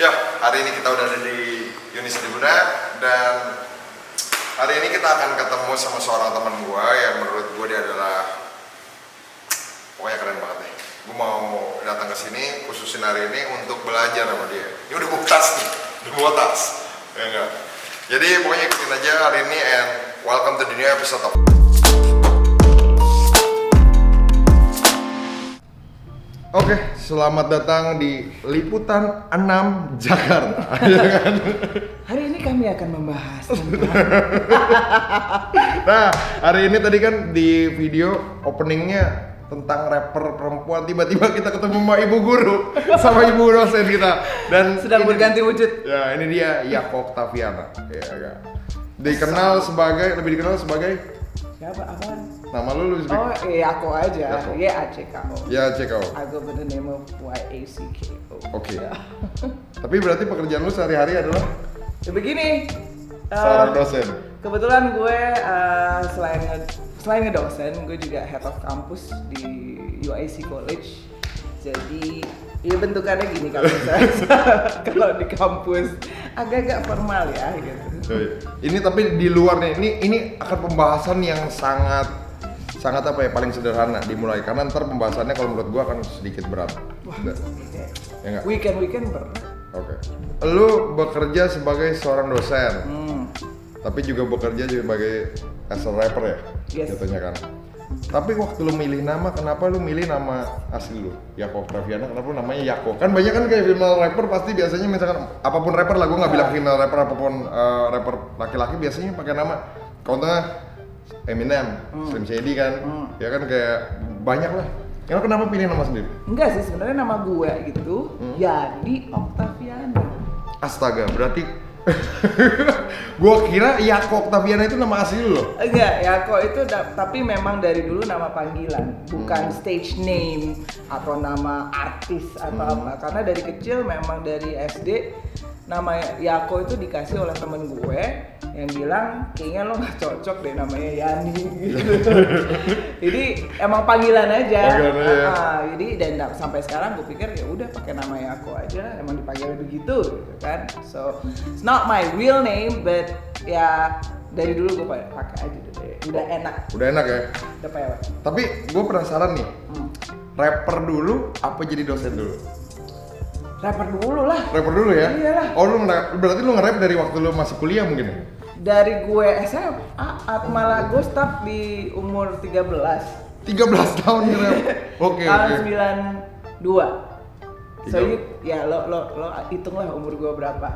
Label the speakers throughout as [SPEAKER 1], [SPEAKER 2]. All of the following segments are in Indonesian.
[SPEAKER 1] Ya, hari ini kita udah ada di Yunis Tribuna dan hari ini kita akan ketemu sama seorang teman gue yang menurut gue dia adalah pokoknya keren banget deh. Gue mau datang ke sini khususin hari ini untuk belajar sama dia. Ini udah bawa tas nih, udah bawa tas, ya enggak? Jadi pokoknya ikutin aja hari ini and welcome to the new episode of Oke, selamat datang di Liputan 6 Jakarta.
[SPEAKER 2] Hari ini kami akan membahas
[SPEAKER 1] Nah, hari ini tadi kan di video openingnya tentang rapper perempuan, tiba-tiba kita ketemu sama ibu guru, sama ibu dosen kita. Dan
[SPEAKER 2] sedang berganti wujud.
[SPEAKER 1] Ya, ini dia Yako Octaviana. Ya. Lebih dikenal sebagai
[SPEAKER 2] siapa? Apaan?
[SPEAKER 1] Nama lu lebih
[SPEAKER 2] Oh, Yako aja.
[SPEAKER 1] Yako.
[SPEAKER 2] YACKO.
[SPEAKER 1] Ya, CKO.
[SPEAKER 2] I go by the name of YACKO.
[SPEAKER 1] Oke.
[SPEAKER 2] Ya.
[SPEAKER 1] Tapi berarti pekerjaan lu sehari-hari adalah
[SPEAKER 2] Ya begini.
[SPEAKER 1] seorang dosen.
[SPEAKER 2] Kebetulan gue selain ngedosen, gue juga head of campus di UIC College. Jadi ya bentukannya gini kalau misalnya kalau di kampus agak-agak formal ya gitu.
[SPEAKER 1] Ini tapi di luarnya ini akan pembahasan yang sangat apa ya, paling sederhana dimulai karena ntar pembahasannya kalau menurut gua akan sedikit berat.
[SPEAKER 2] Wah,
[SPEAKER 1] ya enggak?
[SPEAKER 2] Weekend berat.
[SPEAKER 1] Oke. Lu bekerja sebagai seorang dosen. Tapi juga bekerja sebagai as a rapper ya?
[SPEAKER 2] Yes.
[SPEAKER 1] Jatuhnya kan. Tapi waktu lu milih nama, kenapa lu milih nama asli lu? Yako Octaviana, kenapa lu namanya Yako? Kan banyak kan kayak female rapper pasti biasanya misalkan apapun rapper lah, gua nggak bilang female rapper apapun rapper laki-laki biasanya pakai nama. Contohnya Eminem, Slim Shady kan, ya kan kayak banyak lah. Yang kenapa pilih nama sendiri?
[SPEAKER 2] Enggak sih, sebenarnya nama gue gitu, Yadi Octaviana.
[SPEAKER 1] Astaga, berarti gua kira Yako Octaviana itu nama asli lu loh.
[SPEAKER 2] Enggak, Yako itu tapi memang dari dulu nama panggilan, bukan stage name atau nama artis atau apa. Karena dari kecil memang dari SD nama Yako itu dikasih oleh temen gue yang bilang kayaknya lo nggak cocok deh namanya Yani gitu. Jadi emang panggilan aja. Jadi dan sampai sekarang gue pikir ya udah pakai nama Yako aja, emang dipanggil begitu gitu kan. So it's not my real name but ya dari dulu gue pakai aja deh. Udah enak.
[SPEAKER 1] Udah enak ya.
[SPEAKER 2] Udah payah.
[SPEAKER 1] Tapi gue penasaran nih. Rapper dulu apa jadi dosen dulu?
[SPEAKER 2] Rapper dulu lah.
[SPEAKER 1] Rapper dulu ya?
[SPEAKER 2] Iyalah.
[SPEAKER 1] Oh berarti lu nge-rap dari waktu lu masih kuliah mungkin ya?
[SPEAKER 2] Dari gue SMA, malah gue start di umur 13
[SPEAKER 1] tahun nge-rap? Oke.
[SPEAKER 2] Tahun 92. So ya lo hitunglah umur gue berapa.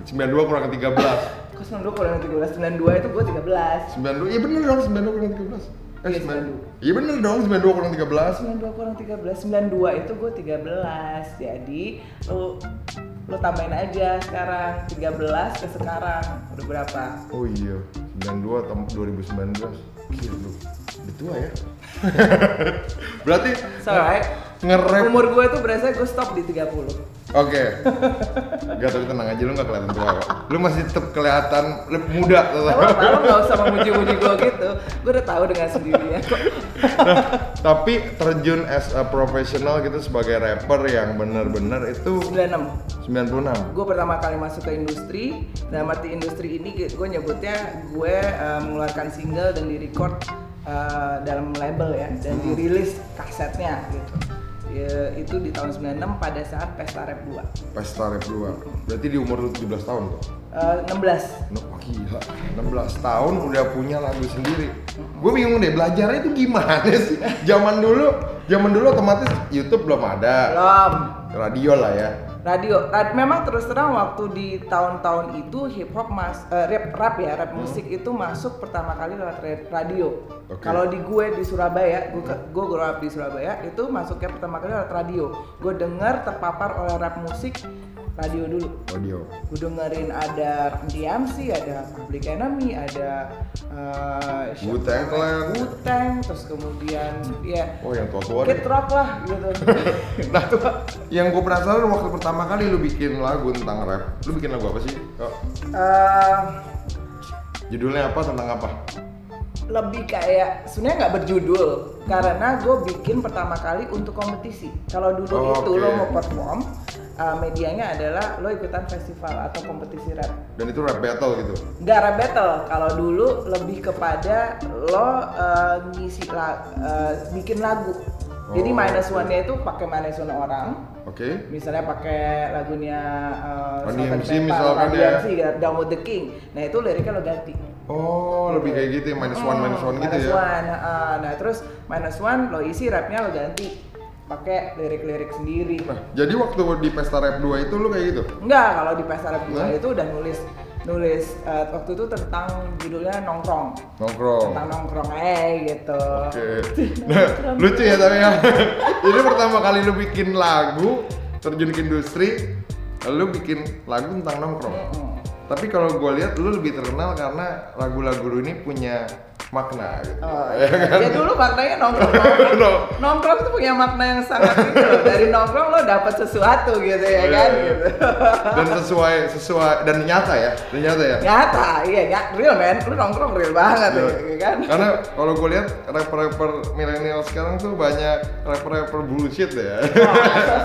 [SPEAKER 1] 92 kurang ke 13.
[SPEAKER 2] Kok 92 kurang ke 13? 92 itu gue 13.
[SPEAKER 1] 92, iya bener dong 92 kurang 13.
[SPEAKER 2] Iya,
[SPEAKER 1] 92. Iya bener dong 92 kurang 13.
[SPEAKER 2] 92 kurang 13, 92 itu gue 13. Jadi lo tambahin aja sekarang 13 ke sekarang udah berapa?
[SPEAKER 1] Oh iya, 92 tahun 2019. Gila lu, udah tua ya. Berarti nge-rap
[SPEAKER 2] umur gue tuh berasa gue stop di 30.
[SPEAKER 1] Oke. Gak, tapi tenang aja, lu gak kelihatan tua kok. Lu masih tetap kelihatan muda.
[SPEAKER 2] Lo gak usah memuji-muji gue gitu. Gue udah tahu dengan sendirinya kok.
[SPEAKER 1] Nah, tapi terjun as a professional gitu sebagai rapper yang benar-benar itu 96.
[SPEAKER 2] Gue pertama kali masuk ke industri. Dalam arti industri ini gue nyebutnya gue mengeluarkan single dan di-record dalam label ya, dan dirilis kasetnya gitu. Ya, itu di tahun 96 pada saat Pesta Rap 2.
[SPEAKER 1] Pesta Rap 2. Berarti di umur lu 17 tahun tuh?
[SPEAKER 2] 16.
[SPEAKER 1] Gila, 16 tahun udah punya lagu sendiri. Gue bingung deh, belajarnya itu gimana sih? Zaman dulu otomatis YouTube belum ada.
[SPEAKER 2] Belum.
[SPEAKER 1] Radio lah ya.
[SPEAKER 2] Radio. Memang terus terang waktu di tahun-tahun itu hip hop rap musik itu masuk pertama kali lewat radio.
[SPEAKER 1] Okay.
[SPEAKER 2] Kalau di Surabaya, gue grow up di Surabaya, itu masuknya pertama kali lewat radio. Gue dengar terpapar oleh rap musik radio dulu.
[SPEAKER 1] Radio.
[SPEAKER 2] Gue dengerin ada DMC, ada Public Enemy, ada Wu-Tang, terus kemudian ya
[SPEAKER 1] yang tua-tua
[SPEAKER 2] Kid Rock lah gitu.
[SPEAKER 1] Nah, yang gue penasaran waktu pertama kali lu bikin lagu tentang rap, lu bikin lagu apa sih? Judulnya apa, tentang apa?
[SPEAKER 2] Lebih kayak sebenarnya nggak berjudul karena gue bikin pertama kali untuk kompetisi. Kalau dulu itu lo mau perform medianya adalah lo ikutan festival atau kompetisi rap.
[SPEAKER 1] Dan itu rap battle gitu.
[SPEAKER 2] Nggak rap battle, kalau dulu lebih kepada lo bikin lagu. Jadi minus one-nya itu pakai minus one orang.
[SPEAKER 1] Oke.
[SPEAKER 2] Misalnya pakai lagunya
[SPEAKER 1] DMC misalkan ya.
[SPEAKER 2] DMC, Down with the King. Nah itu liriknya lo ganti.
[SPEAKER 1] Oh, lebih kayak gitu ya, minus one gitu
[SPEAKER 2] minus
[SPEAKER 1] ya.
[SPEAKER 2] one. Nah terus minus one lo isi rapnya lo ganti pakai lirik-lirik sendiri.
[SPEAKER 1] Nah, jadi waktu di Pesta Rap 2 itu lu kayak gitu?
[SPEAKER 2] Enggak, kalau di Pesta Rap 2 itu udah nulis waktu itu tentang judulnya nongkrong. Tentang nongkrong gitu.
[SPEAKER 1] Oke. Nah, lucu ya tapi ya. Ini pertama kali lu bikin lagu, terjun ke industri, lu bikin lagu tentang nongkrong. Tapi kalau gue lihat lu lebih terkenal karena lagu-lagu lu ini punya makna gitu.
[SPEAKER 2] Ya dulu maknanya nongkrong. Nongkrong tuh punya makna yang sangat gitu loh. Dari nongkrong lo dapat sesuatu gitu ya kan gitu.
[SPEAKER 1] Dan sesuai dan nyata ya.
[SPEAKER 2] Nyata, iya real man. Lu nongkrong real banget ya kan.
[SPEAKER 1] Karena kalau gue lihat rapper milenial sekarang tuh banyak rapper bullshit ya.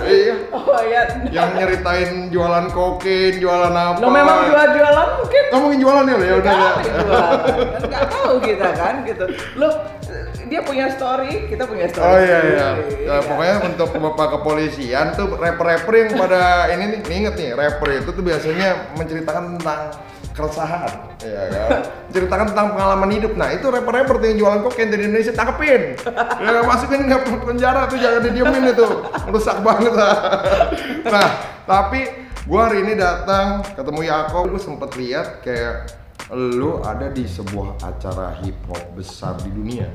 [SPEAKER 1] Iya.
[SPEAKER 2] Oh iya.
[SPEAKER 1] Yang nyeritain jualan kokain, jualan apa.
[SPEAKER 2] Lo memang jualan mungkin.
[SPEAKER 1] Ngomongin jualan ya udah ya.
[SPEAKER 2] Nggak tahu kita kan gitu. Lo dia punya story, kita punya story.
[SPEAKER 1] Oh iya. Ya, pokoknya untuk bapak kepolisian tuh rapper yang pada ini nih, inget nih, rapper itu tuh biasanya menceritakan tentang keresahan, ya kan? Menceritakan tentang pengalaman hidup. Nah itu rapper tuh yang jualan kokain di Indonesia, tangkepin, ya masukin ke penjara tuh, jangan didiemin itu, rusak banget lah. Nah tapi gua hari ini datang ketemu Yakob, gua sempet lihat kayak lu ada di sebuah acara hip hop besar di dunia.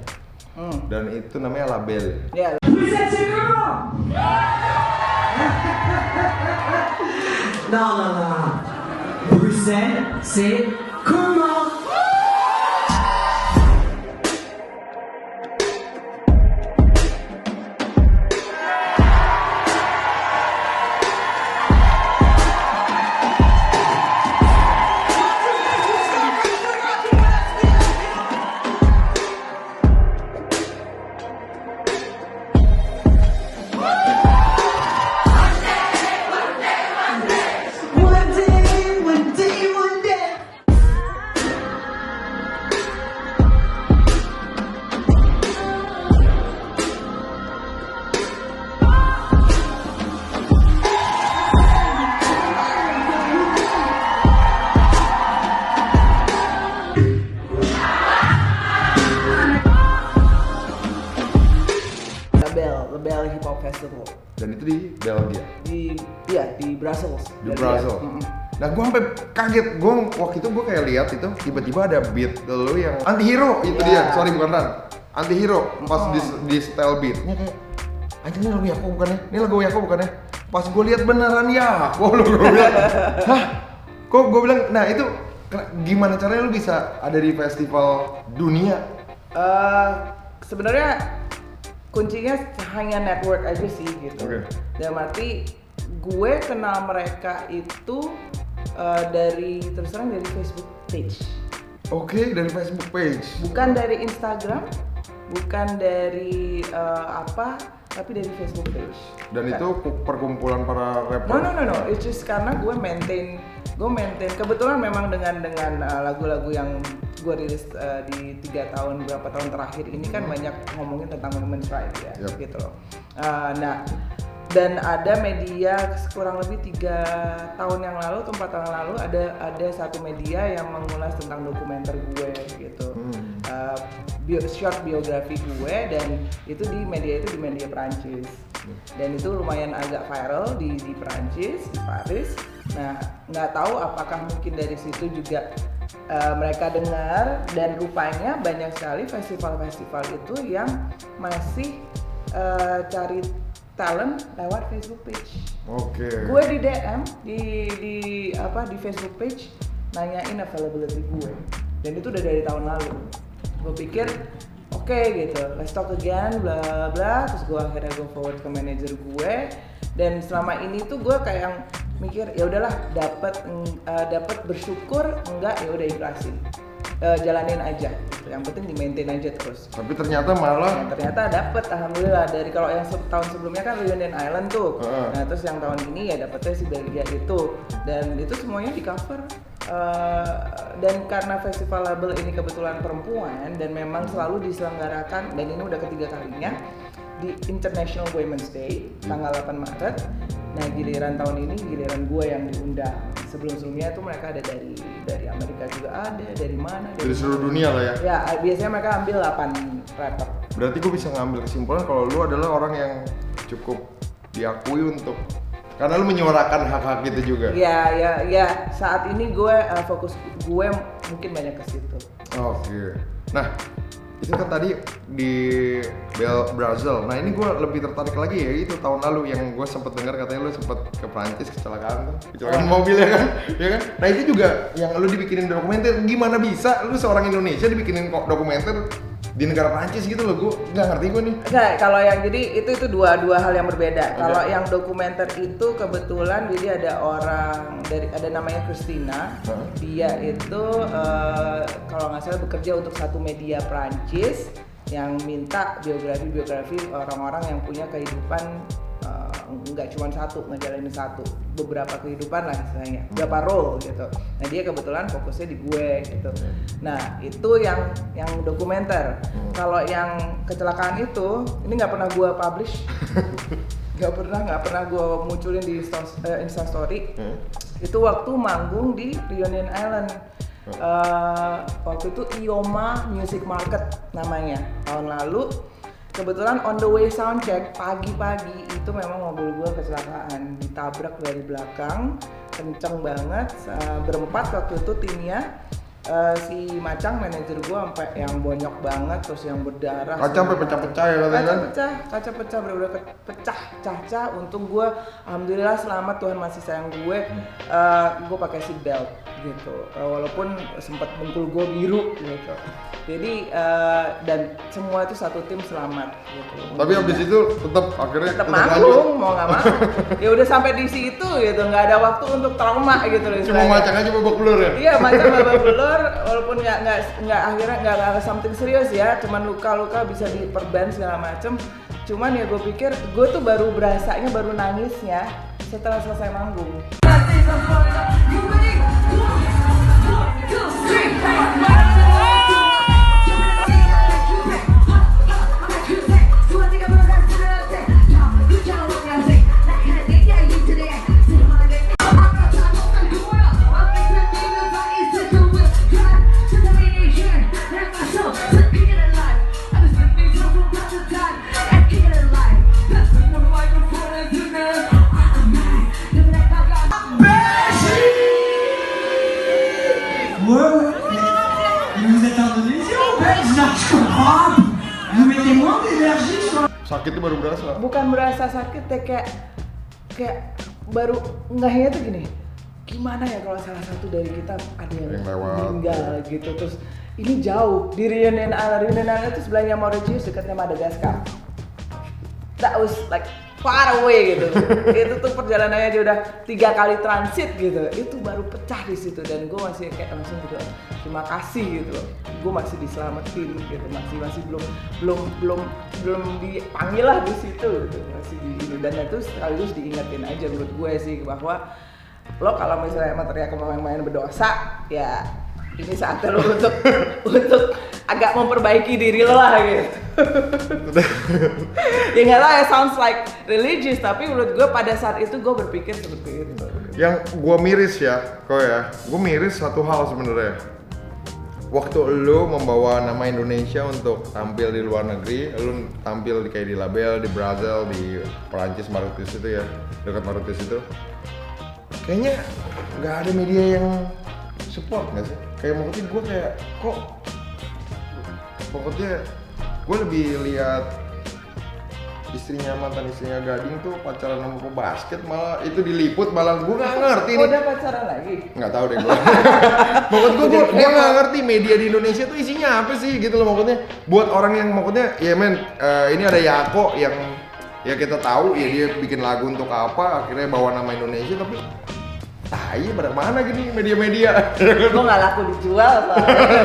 [SPEAKER 1] Dan itu namanya label.
[SPEAKER 2] Ya.
[SPEAKER 3] No. Bruxelles, c'est comment?
[SPEAKER 2] Label Hip Hop Festival.
[SPEAKER 1] Dan itu di Belgia.
[SPEAKER 2] Di Brussels.
[SPEAKER 1] Di Brussels. Nah gue sampai kaget, waktu itu gue kayak lihat itu tiba-tiba ada beat lo yang anti-hero itu dia, sorry bukan Ran, anti-hero pas di style beatnya kayak anjir ini lagu Yakob bukannya? Ini lagu Yakob bukannya? Pas gue lihat beneran Yakob lo, gue bilang, hah? Kok gue bilang, nah itu gimana caranya lo bisa ada di festival dunia?
[SPEAKER 2] Sebenarnya kuncinya hanya network aja sih gitu. Dalam arti gue kenal mereka itu dari terus terang dari Facebook page.
[SPEAKER 1] Oke, dari Facebook page.
[SPEAKER 2] Bukan dari Instagram, bukan dari tapi dari Facebook page.
[SPEAKER 1] Dan itu perkumpulan para rapper.
[SPEAKER 2] No. It's just karena gue maintain kebetulan memang dengan lagu-lagu yang gue rilis di 3 tahun berapa tahun terakhir ini kan banyak ngomongin tentang women's rights ya, gitu loh. Nah, dan ada media kurang lebih 3 tahun yang lalu atau 4 tahun yang lalu ada satu media yang mengulas tentang dokumenter gue gitu. Short biografi gue, dan itu di media Perancis. Dan itu lumayan agak viral di Perancis, di Paris. Nah, nggak tahu apakah mungkin dari situ juga mereka dengar, dan rupanya banyak sekali festival-festival itu yang masih cari talent lewat Facebook page.
[SPEAKER 1] Oke.
[SPEAKER 2] Gue di DM di Facebook page nanyain availability gue, dan itu udah dari tahun lalu. Gue pikir oke, gitu, let's talk again, bla bla. Terus gue akhirnya forward ke manajer gue, dan selama ini tuh gue kayak yang mikir ya udahlah, dapat bersyukur, enggak ya udah ikhlasin. jalanin aja gitu. Yang penting di maintain aja terus.
[SPEAKER 1] Tapi ternyata malah
[SPEAKER 2] Ternyata dapet, alhamdulillah. Dari kalau yang tahun sebelumnya kan Reunion Island tuh.
[SPEAKER 1] Heeh.
[SPEAKER 2] Nah terus yang tahun ini ya dapetnya si Belgia itu. Dan itu semuanya di cover. Dan karena festival label ini kebetulan perempuan dan memang selalu diselenggarakan, dan ini udah ketiga kalinya di International Women's Day tanggal 8 Maret. Nah giliran tahun ini giliran gue yang diundang. Sebelum-sebelumnya tuh mereka ada dari Amerika juga ada, dari mana?
[SPEAKER 1] dari seluruh dunia lah ya.
[SPEAKER 2] Ya biasanya mereka ambil 8 rapper.
[SPEAKER 1] Berarti gue bisa ngambil kesimpulan kalau lu adalah orang yang cukup diakui untuk karena lu menyuarakan hak-hak itu juga.
[SPEAKER 2] Ya. Saat ini gue fokus gue mungkin banyak ke situ.
[SPEAKER 1] Oke. Nah, itu kan tadi di Brazil. Nah, ini gue lebih tertarik lagi ya itu tahun lalu yang gue sempat dengar katanya lu sempat ke Prancis kecelakaan mobil ya kan? Ya kan? Nah, itu juga yang lu dibikinin dokumenter. Gimana bisa lu seorang Indonesia dibikinin kok dokumenter di negara Prancis gitu loh? Gue nggak ngerti gue nih.
[SPEAKER 2] Enggak, kalau yang jadi itu dua hal yang berbeda. Kalau yang dokumenter itu kebetulan jadi ada orang ada namanya Christina. Dia itu kalau nggak salah bekerja untuk satu media Prancis yang minta biografi orang-orang yang punya kehidupan nggak cuma satu, ngejalanin satu, beberapa kehidupan lah istilahnya, beberapa role gitu. Nah dia kebetulan fokusnya di gue gitu. Nah itu yang dokumenter. Kalau yang kecelakaan itu, ini nggak pernah gue publish, nggak pernah gue munculin di Instastory. Itu waktu manggung di Reunion Island. Waktu itu Ioma Music Market namanya tahun lalu. Kebetulan on the way soundcheck pagi-pagi itu memang mobil gue kecelakaan, ditabrak dari belakang kenceng banget, berempat waktu itu timnya. Si Macang manajer gue sampai yang bonyok banget, terus yang berdarah.
[SPEAKER 1] Kaca sampai pecah-pecah ya katanya kan?
[SPEAKER 2] Kaca pecah, bener-bener pecah. Untung gue, alhamdulillah selamat, Tuhan masih sayang gue. Gue pakai seat belt gitu, walaupun sempat dengkul gue biru gitu. Jadi dan semua itu satu tim selamat gitu.
[SPEAKER 1] Tapi habis itu tetap
[SPEAKER 2] manggung mau nggak mau. Ya udah sampai di situ gitu, nggak ada waktu untuk trauma gitu loh.
[SPEAKER 1] Cuma Macang aja babak belur ya?
[SPEAKER 2] Iya, Macang babak belur, walaupun nggak akhirnya nggak something serius ya, cuman luka-luka bisa diperban segala macem. Cuman ya gue pikir gue tuh baru nangisnya setelah selesai manggung.
[SPEAKER 1] Sakit itu baru berasa?
[SPEAKER 2] Bukan berasa sakit ya, kayak baru ngehnya tuh gini, gimana ya kalau salah satu dari kita ada yang meninggal gitu. Terus ini jauh di Reunion Island itu sebelahnya Mauritius, dekatnya Madagaskar. That was like far away gitu. Itu tuh perjalanannya dia udah 3 kali transit gitu. Itu baru pecah di situ, dan gue masih kayak langsung gitu, terima kasih gitu. Gue masih diselamatin gitu, masih belum dipanggil lah di situ gitu. Masih di ini, dan itu sekaligus diingetin aja menurut gue sih bahwa lo kalau misalnya emang teriak main berdosa, ya ini saatnya lo untuk agak memperbaiki diri lo lah gitu. Ya nggak lah, ya sounds like religious, tapi menurut gue pada saat itu gue berpikir seperti itu.
[SPEAKER 1] Yang gue miris ya, gue miris satu hal sebenarnya. Waktu lu membawa nama Indonesia untuk tampil di luar negeri, lu tampil kayak di label, di Brazil, di Perancis, Mauritius itu ya, dekat Mauritius itu, kayaknya nggak ada media yang support nggak sih? Kayak maksudnya gue kayak kok pokoknya gue lebih lihat mantan istrinya Gading tuh pacaran sama pebasket, malah itu diliput, malah gue nggak ngerti nih.
[SPEAKER 2] Udah pacaran lagi?
[SPEAKER 1] Nggak tahu deh gue. Maksud gue nggak ngerti media di Indonesia tuh isinya apa sih gitu loh, maksudnya buat orang yang maksudnya ya ini ada Yako yang ya kita tahu ya dia bikin lagu untuk apa, akhirnya bawa nama Indonesia, tapi tai pada mana gini media-media.
[SPEAKER 2] Gue nggak laku dijual soalnya.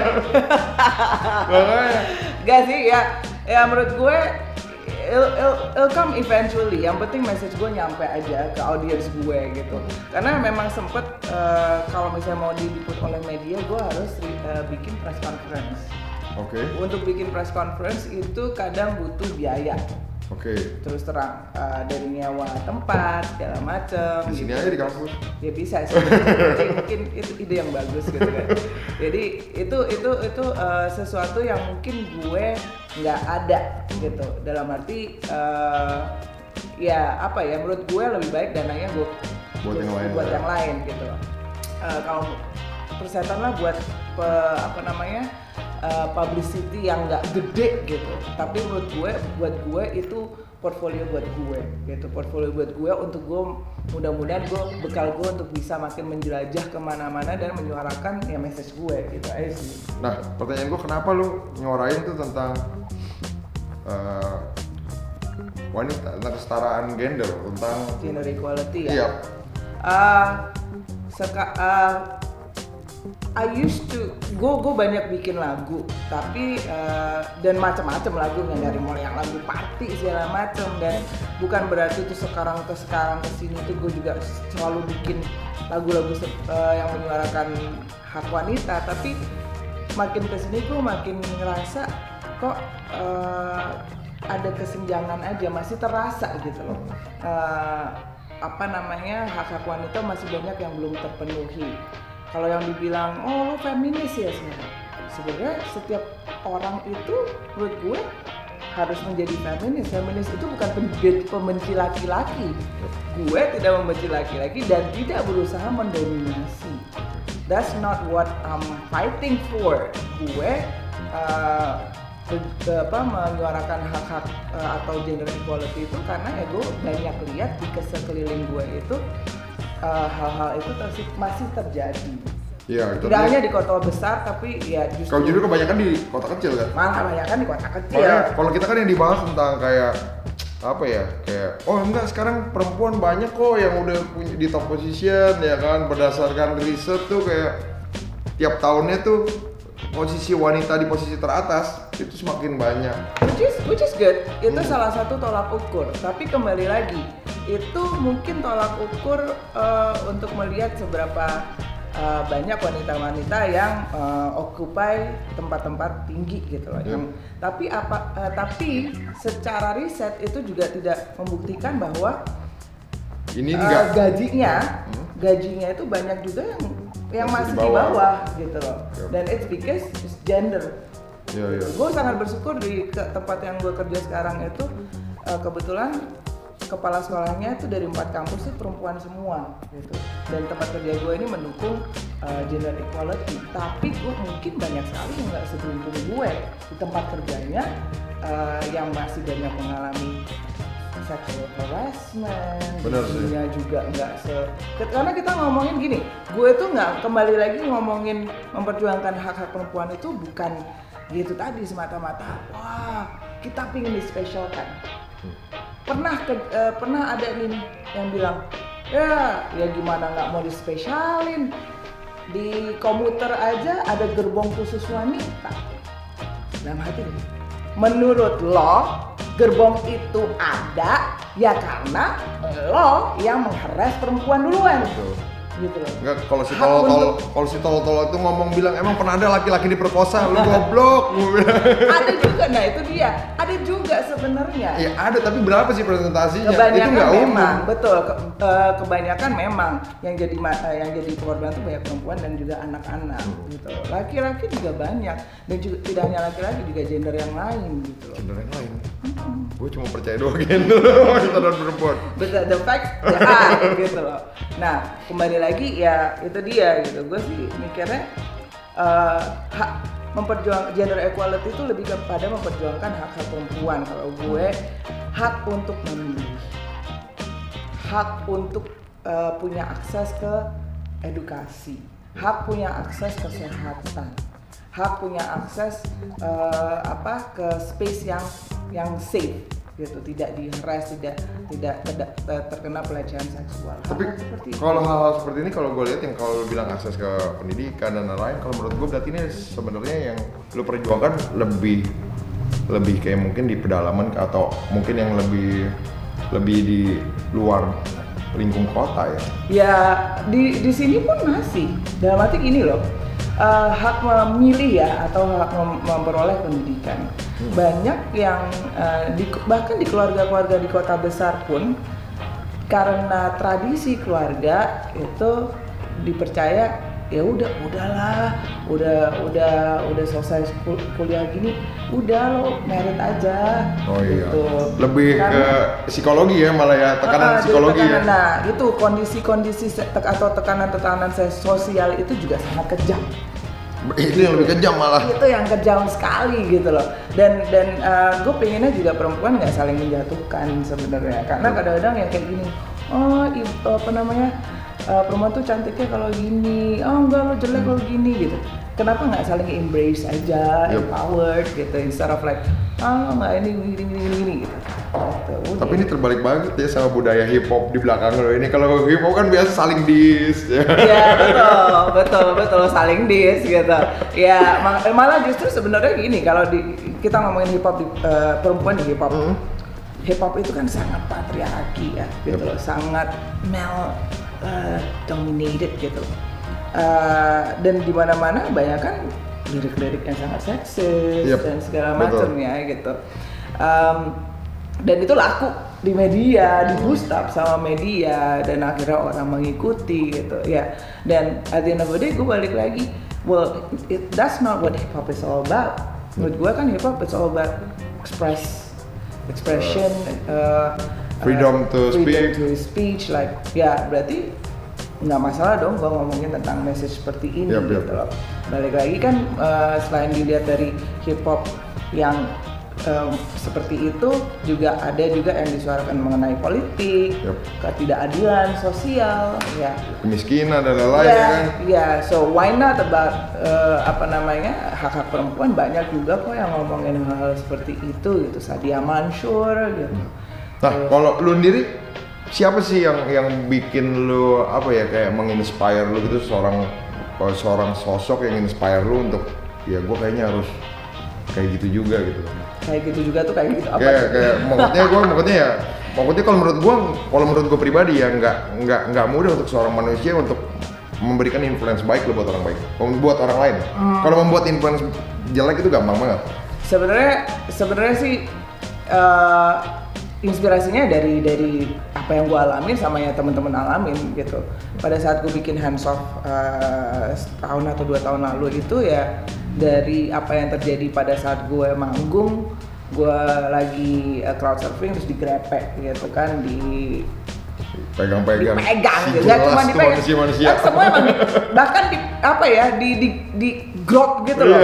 [SPEAKER 1] Makanya.
[SPEAKER 2] Gak sih ya menurut gue it'll come eventually. Yang penting message gue nyampe aja ke audience gue gitu. Karena memang sempet kalau misalnya mau diliput oleh media, gue harus bikin press conference.
[SPEAKER 1] Oke.
[SPEAKER 2] Untuk bikin press conference itu kadang butuh biaya.
[SPEAKER 1] Oke.
[SPEAKER 2] Terus terang dari nyewa tempat segala macem.
[SPEAKER 1] Di sini
[SPEAKER 2] gitu.
[SPEAKER 1] aja di kampus.
[SPEAKER 2] Ya bisa sih. mungkin itu ide yang bagus gitu kan. Jadi itu sesuatu yang mungkin gue nggak ada gitu. Dalam arti ya apa ya, menurut gue lebih baik dananya gue buat yang lain gitu. Kalau persetan lah buat publicity yang nggak gede gitu, tapi menurut gue, buat gue itu portfolio buat gue gitu, portfolio buat gue untuk gue mudah-mudahan gue bekal gue untuk bisa makin menjelajah kemana-mana dan menyuarakan ya message gue gitu aja sih.
[SPEAKER 1] Nah, pertanyaan gue, kenapa lu nyuarain tuh tentang wanita, tentang kesetaraan gender, tentang
[SPEAKER 2] Gender equality ya?
[SPEAKER 1] Iya.
[SPEAKER 2] I used to, gue banyak bikin lagu, tapi dan macam-macam lagunya, dari mulai yang lagu party segala macam, dan bukan berarti itu sekarang kesini tuh gue juga selalu bikin lagu-lagu yang menyuarakan hak wanita, tapi makin kesini gue makin ngerasa kok ada kesenjangan aja, masih terasa gitu loh. Hak-hak wanita masih banyak yang belum terpenuhi. Kalau yang dibilang, oh lo feminis ya sebenarnya setiap orang itu menurut gue harus menjadi feminis. Feminis itu bukan pembenci laki-laki. Gue tidak membenci laki-laki dan tidak berusaha mendominasi. That's not what I'm fighting for. Gue menyuarakan hak-hak atau gender equality itu karena ya gue banyak lihat di sekeliling gue itu hal-hal itu masih terjadi.
[SPEAKER 1] Iya,
[SPEAKER 2] tidak hanya di kota besar, tapi ya justru.
[SPEAKER 1] Kalau jujur kebanyakan di kota kecil kan?
[SPEAKER 2] Malah kebanyakan di kota kecil.
[SPEAKER 1] Makanya, kalau kita kan yang dibahas tentang kayak apa ya, kayak oh enggak, sekarang perempuan banyak kok yang udah punya di top position ya kan, berdasarkan riset tuh kayak tiap tahunnya tuh posisi wanita di posisi teratas itu semakin banyak.
[SPEAKER 2] Which is good. Itu salah satu tolak ukur. Tapi kembali lagi, itu mungkin tolak ukur untuk melihat seberapa banyak wanita-wanita yang occupy tempat-tempat tinggi gitu loh. Tapi secara riset itu juga tidak membuktikan bahwa
[SPEAKER 1] ini enggak
[SPEAKER 2] gajinya itu banyak juga yang masih di bawah gitu loh. Dan it's because it's gender.
[SPEAKER 1] Iya.
[SPEAKER 2] Gue sangat bersyukur di tempat yang gue kerja sekarang itu kebetulan kepala sekolahnya itu dari 4 kampus itu perempuan semua gitu. Dan tempat kerja gue ini mendukung gender equality. Tapi gue mungkin banyak sekali yang nggak seberuntung gue di tempat kerjanya yang masih banyak mengalami sexual harassment.
[SPEAKER 1] Benar sih.
[SPEAKER 2] Juga nggak karena kita ngomongin gini, gue tuh nggak, kembali lagi ngomongin memperjuangkan hak-hak perempuan itu bukan gitu tadi semata-mata wah kita pingin dispesialkan. Pernah ada nih yang bilang ya gimana nggak mau dispesialin, di komuter aja ada gerbong khusus wanita. Dalam hati menurut lo gerbong itu ada ya karena lo yang mengheres perempuan duluan.
[SPEAKER 1] Betul.
[SPEAKER 2] Gitu loh.
[SPEAKER 1] Enggak, kalau si tolol itu ngomong bilang emang pernah ada laki-laki diperkosa, lu goblok.
[SPEAKER 2] Ada juga, nah itu dia. Ada juga sebenarnya.
[SPEAKER 1] Ya ada, tapi berapa sih presentasinya?
[SPEAKER 2] Kebanyakan
[SPEAKER 1] itu nggak
[SPEAKER 2] memang,
[SPEAKER 1] umum.
[SPEAKER 2] betul. Kebanyakan memang yang jadi korban itu banyak perempuan dan juga anak-anak gitu. Laki-laki juga banyak, dan juga tidak hanya laki-laki, juga gender yang lain gitu loh.
[SPEAKER 1] Gender yang lain. Gue cuma percaya doang gender wanita dan perempuan.
[SPEAKER 2] But the fact ya gitu loh. Nah, kembali lagi ya itu dia gitu. Gue sih mikirnya gender equality itu lebih kepada memperjuangkan hak-hak perempuan. Kalau gue hak untuk memilih, hak untuk punya akses ke edukasi, hak punya akses kesehatan, hak punya akses ke space yang safe gitu, tidak di-harass, tidak terkena pelecehan seksual.
[SPEAKER 1] Tapi
[SPEAKER 2] seperti itu.
[SPEAKER 1] kalau hal-hal seperti ini kalau gue lihat yang kalau lu bilang akses ke pendidikan dan lain-lain, kalau menurut gue berarti ini sebenarnya yang lu perjuangkan lebih kayak mungkin di pedalaman atau mungkin yang lebih di luar lingkung kota ya.
[SPEAKER 2] Ya di sini pun masih dalam arti gini loh, hak memilih ya atau hak memperoleh pendidikan. Banyak yang bahkan di keluarga-keluarga di kota besar pun karena tradisi keluarga itu dipercaya ya udahlah, udah selesai kuliah gini, udah lo merit aja.
[SPEAKER 1] Oh iya.
[SPEAKER 2] Gitu.
[SPEAKER 1] Lebih
[SPEAKER 2] Karena,
[SPEAKER 1] ke psikologi ya malah ya, tekanan psikologi
[SPEAKER 2] tekanan,
[SPEAKER 1] ya.
[SPEAKER 2] Nah, itu kondisi-kondisi atau tekanan sosial itu juga sangat kejam.
[SPEAKER 1] Itu yang lebih kejam malah.
[SPEAKER 2] Itu yang kejam sekali gitu loh. Dan gue pengennya juga perempuan nggak saling menjatuhkan sebenarnya. Karena kadang-kadang yang kayak gini, perempuan tuh cantiknya kalau gini, enggak lo jelek kalau gini gitu. Kenapa nggak saling embrace aja, empowered gitu, instead of like, nggak ini gini gitu.
[SPEAKER 1] Tapi ini terbalik banget ya sama budaya hip hop di belakang lo ini. Kalau hip hop kan biasa saling diss ya.
[SPEAKER 2] Iya betul saling diss gitu. Ya malah justru sebenarnya gini, kalau kita ngomongin hip hop perempuan di hip hop. Hip hop itu kan sangat patriarki ya gitu loh, sangat male dominated gitu. Dan di mana-mana banyak kan lirik-lirik yang sangat seksis dan segala macam ya gitu. Dan itu laku di media, di boost up sama media dan akhirnya orang mengikuti gitu ya. Dan at the end of the day gue balik lagi, well that's not what hip hop is all about. Menurut gue kan hip hop is all about expression,
[SPEAKER 1] freedom to
[SPEAKER 2] speech, like ya berarti nggak masalah dong gue ngomongin tentang message seperti ini gitu loh. Balik lagi kan selain dilihat dari hip hop yang seperti itu juga ada yang disuarakan mengenai politik, ketidakadilan sosial, ya
[SPEAKER 1] kemiskinan dan lain-lain kan.
[SPEAKER 2] Ya, so why not about hak-hak perempuan, banyak juga kok yang ngomongin hal-hal seperti itu gitu, Sadia Mansur gitu.
[SPEAKER 1] Nah, kalau lu sendiri siapa sih yang bikin lu kayak menginspire lu gitu, seorang sosok yang inspire lu untuk ya gue kayaknya harus kayak gitu juga gitu.
[SPEAKER 2] Kayak gitu juga tuh kayak gitu apa?
[SPEAKER 1] Kayak maksudnya kalau menurut gue pribadi ya nggak mudah untuk seorang manusia untuk memberikan influence baik lo buat orang baik, buat orang lain. Kalau membuat influence jelek itu gampang banget.
[SPEAKER 2] Sebenarnya sih inspirasinya dari apa yang gue alamin sama yang teman-teman alamin gitu. Pada saat gue bikin Hands Off setahun atau 2 tahun lalu itu ya dari apa yang terjadi pada saat gue manggung, gue lagi crowd surfing terus digrepek gitu kan,
[SPEAKER 1] dipegang
[SPEAKER 2] gitu, nggak cuma dipegang,
[SPEAKER 1] manusia.
[SPEAKER 2] semua emang bahkan di grot gitu loh.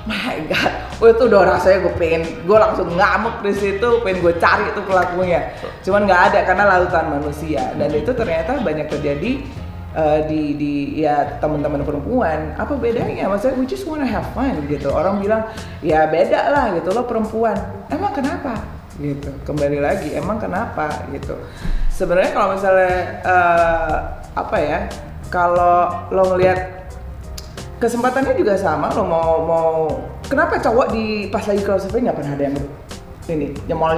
[SPEAKER 2] My God, itu udah rasanya gue langsung ngamuk di situ, pengen gue cari itu pelakunya, cuman nggak ada karena lautan manusia. Dan itu ternyata banyak terjadi di teman-teman perempuan. Apa bedanya? Maksudnya we just wanna have fun gitu. Orang bilang ya beda lah gitu, lo perempuan, emang kenapa? Gitu. Kembali lagi, emang kenapa gitu. Sebenarnya kalau misalnya kalau lo ngelihat kesempatannya juga sama, lo mau kenapa cowok pas lagi crowd surfing nggak pernah ada yang ini nyemol,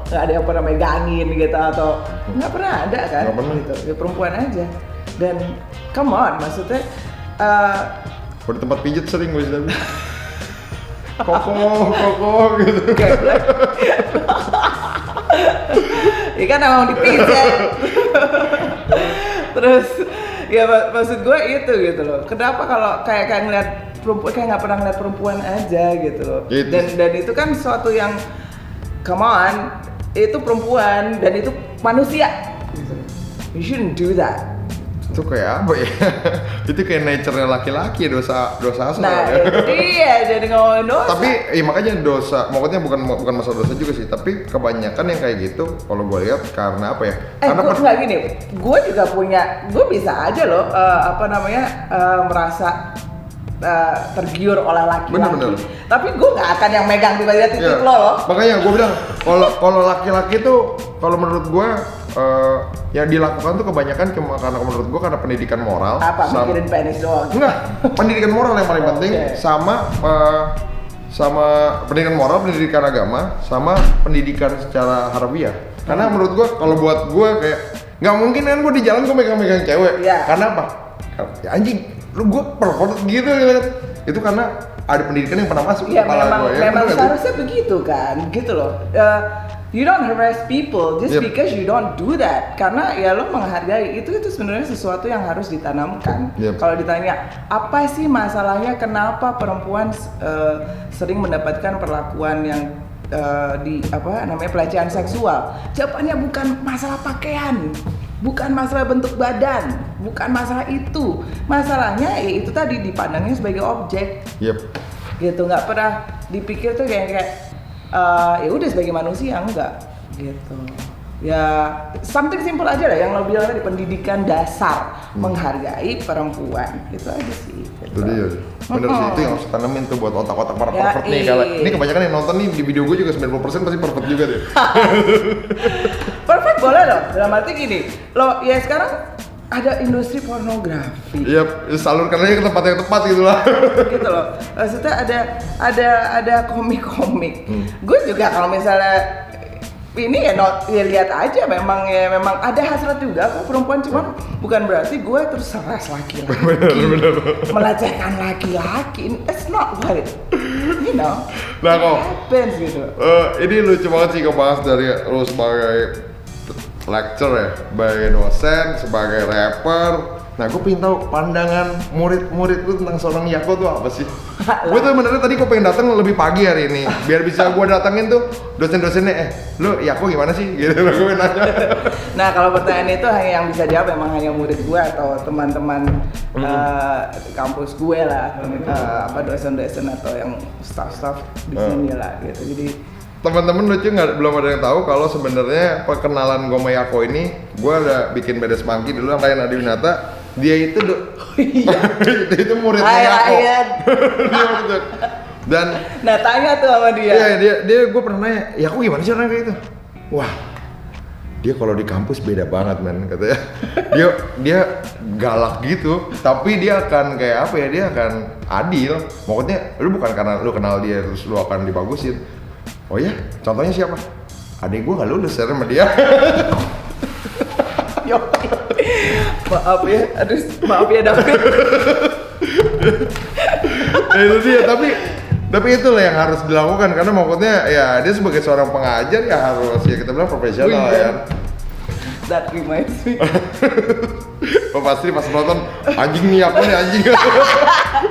[SPEAKER 2] nggak ada yang pernah megangin gitu atau nggak pernah ada kan?
[SPEAKER 1] Nggak pernah.
[SPEAKER 2] Gitu. Ya perempuan aja. Dan come on, maksudnya
[SPEAKER 1] di tempat pijat sering gue sih koko gitu.
[SPEAKER 2] Ya kan emang dipijat. Terus ya maksud gue itu gitu loh. Kenapa kalau kayak ngeliat perempuan kayak nggak pernah ngeliat perempuan aja gitu loh. Dan itu kan sesuatu yang come on, itu perempuan dan itu manusia. You shouldn't do that.
[SPEAKER 1] Itu kayak apa ya? Itu kayak nature-nya laki-laki, dosa asal.
[SPEAKER 2] Nah, iya, jadi ngomongin dosa.
[SPEAKER 1] Tapi makanya dosa, maksudnya bukan masalah dosa juga sih, tapi kebanyakan yang kayak gitu kalau gue lihat karena apa ya? Karena
[SPEAKER 2] gue nggak gini, gue juga punya, gue bisa aja loh merasa tergiur oleh laki-laki.
[SPEAKER 1] Bener.
[SPEAKER 2] Tapi gue nggak akan yang megang tiba-tiba titik
[SPEAKER 1] Iya.
[SPEAKER 2] lo loh.
[SPEAKER 1] Makanya gue bilang kalau laki-laki tuh kalau menurut gue yang dilakukan tuh kebanyakan cuma karena menurut gue karena pendidikan moral.
[SPEAKER 2] Apa mikirin penis doang?
[SPEAKER 1] Enggak, pendidikan moral yang paling penting
[SPEAKER 2] Oke.
[SPEAKER 1] sama pendidikan moral, pendidikan agama, sama pendidikan secara harfiah. Karena menurut gua kalau buat gua kayak nggak mungkin kan gua di jalan gua megang-megang cewek.
[SPEAKER 2] Iya.
[SPEAKER 1] Karena apa? Ya anjing, lu gua pervert gitu kan. Itu karena ada pendidikan yang pernah masuk ke
[SPEAKER 2] Iya,
[SPEAKER 1] kepala gua. Ya,
[SPEAKER 2] memang
[SPEAKER 1] bener nggak sih?
[SPEAKER 2] seharusnya begitu kan, gitu loh. You don't harass people just
[SPEAKER 1] Yep.
[SPEAKER 2] because you don't do that. Karena ya lo menghargai itu sebenarnya sesuatu yang harus ditanamkan.
[SPEAKER 1] Yep.
[SPEAKER 2] Kalau ditanya apa sih masalahnya, kenapa perempuan sering mendapatkan perlakuan yang pelecehan seksual? Jawabannya bukan masalah pakaian, bukan masalah bentuk badan, bukan masalah itu. Masalahnya ya itu tadi dipandangnya sebagai objek.
[SPEAKER 1] Yep.
[SPEAKER 2] Gitu, nggak pernah dipikir tuh kayak ya udah sebagai manusia, enggak gitu ya. Something simple aja lah yang lo bilang tadi, pendidikan dasar menghargai perempuan, itu aja sih gitu.
[SPEAKER 1] Itu dia. Bener sih, itu yang harus tanemin tuh buat otak-otak para
[SPEAKER 2] Ya,
[SPEAKER 1] pervert nih. Kalau ini kebanyakan yang nonton nih di video gue juga 90% pasti pervert juga deh.
[SPEAKER 2] Perfect boleh dong, dalam arti gini lo ya sekarang ada industri pornografi.
[SPEAKER 1] Iya, salurkan aja ke tempat yang tepat gitu lah.
[SPEAKER 2] Gitu loh. Maksudnya ada komik-komik. Gue juga kalau misalnya ini ya lihat aja, memang ada hasrat juga kok perempuan, cuman bukan berarti gue terus seras laki-laki.
[SPEAKER 1] Bener.
[SPEAKER 2] Melecehkan laki-laki. It's not what it,
[SPEAKER 1] Nah, kok
[SPEAKER 2] happens gitu.
[SPEAKER 1] ini lucu banget sih ngebahas dari lu sebagai lecturer ya, sebagai dosen, sebagai rapper. Nah, gue pengen tahu pandangan murid-murid lu tentang seorang Yako tuh apa sih? Gue tuh benernya tadi gue pengen datang lebih pagi hari ini, biar bisa gue datangin tuh dosen-dosennya, lu Yako gimana sih? Gitu gue pengen nanya.
[SPEAKER 2] Nah, kalau pertanyaan itu hanya yang bisa jawab memang hanya murid gue atau teman-teman kampus gue lah, dosen-dosen atau yang staff-staff di sini lah gitu. Jadi
[SPEAKER 1] Teman-teman lucu nggak, belum ada yang tahu kalau sebenarnya perkenalan gue sama Yako ini, gue ada bikin Bedes Monkey dulu yang lain Adi Winata, dia itu itu muridnya Yako. Dia murid. Dan
[SPEAKER 2] nah tanya tuh sama dia.
[SPEAKER 1] iya, dia gue pernah nanya, Yako gimana sih orang kayak gitu? Wah, dia kalau di kampus beda banget men, katanya. Dia galak gitu, tapi dia akan kayak apa ya, dia akan adil. Pokoknya lu bukan karena lu kenal dia terus lu akan dibagusin. Oh ya, contohnya siapa? Adik gue gak lulus sama dia.
[SPEAKER 2] Yo, maaf ya David.
[SPEAKER 1] Itu dia, tapi itulah yang harus dilakukan karena maksudnya ya dia sebagai seorang pengajar ya harus ya kita bilang profesional ya.
[SPEAKER 2] That reminds me.
[SPEAKER 1] Oh, pasti pas nonton anjing nih aku nih anjing.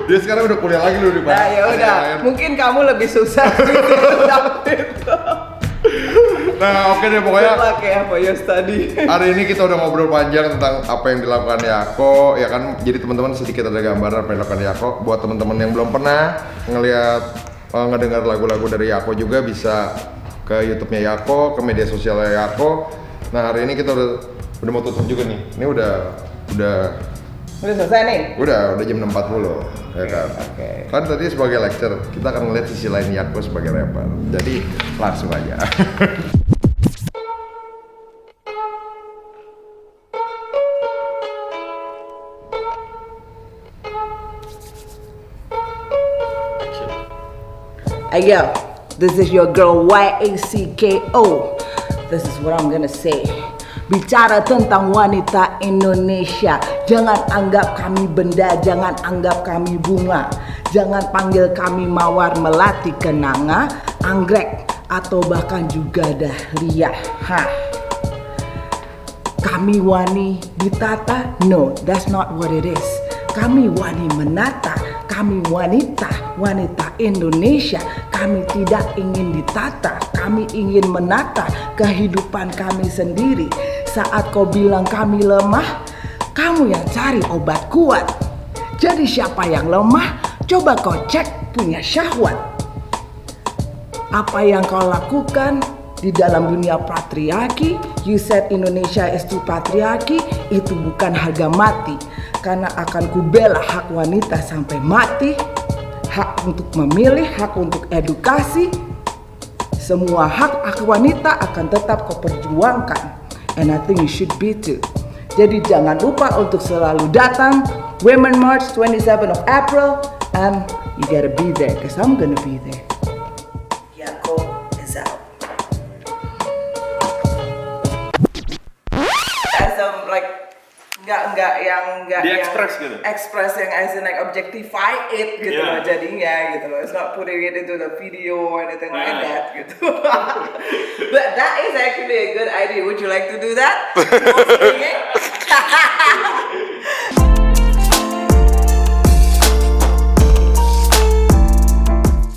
[SPEAKER 1] Dia sekarang udah kuliah lagi loh di
[SPEAKER 2] Nah ya udah, mungkin kamu lebih susah gitu David.
[SPEAKER 1] Nah oke deh pokoknya.
[SPEAKER 2] Good luck ya for your study.
[SPEAKER 1] Hari ini kita udah ngobrol panjang tentang apa yang dilakukan Yako, ya kan. Jadi teman-teman sedikit ada gambaran apa yang dilakukan Yako. Buat teman-teman yang belum pernah ngedengar lagu-lagu dari Yako juga bisa ke YouTube-nya Yako, ke media sosialnya Yako. Nah hari ini kita udah mau tutup juga nih. Ini udah
[SPEAKER 2] selesai nih.
[SPEAKER 1] Udah jam 6.40 ya kan.
[SPEAKER 2] Oke.
[SPEAKER 1] Kan tadi sebagai lecturer kita akan ngeliat sisi lain Yako sebagai rapper. Jadi langsung aja.
[SPEAKER 2] Hey yo, this is your girl YACKO. This is what I'm gonna say. Bicara tentang wanita Indonesia, jangan anggap kami benda, jangan anggap kami bunga, jangan panggil kami mawar melati kenanga, anggrek, atau bahkan juga dahlia. Kami wani ditata? No, that's not what it is. Kami wani menata, kami wanita Indonesia. Kami tidak ingin ditata, kami ingin menata kehidupan kami sendiri. Saat kau bilang kami lemah, kamu yang cari obat kuat. Jadi siapa yang lemah? Coba kau cek punya syahwat. Apa yang kau lakukan di dalam dunia patriarki, you said Indonesia is too patriarki, itu bukan harga mati. Karena akan kubela hak wanita sampai mati, hak untuk memilih, hak untuk edukasi, semua hak wanita akan tetap kau perjuangkan. And I think you should be too. Jadi jangan lupa untuk selalu datang Women March 27 of April, and you gotta be there, cause I'm gonna be there. Yako is out. As like nggak
[SPEAKER 4] Di-express gitu?
[SPEAKER 2] express yang as in like objectify it gitu
[SPEAKER 4] Yeah.
[SPEAKER 2] loh jadinya gitu loh. It's not putting it into the video or anything like
[SPEAKER 4] Yeah.
[SPEAKER 2] that gitu. But that is actually a good idea. Would you like to do that? Posting it?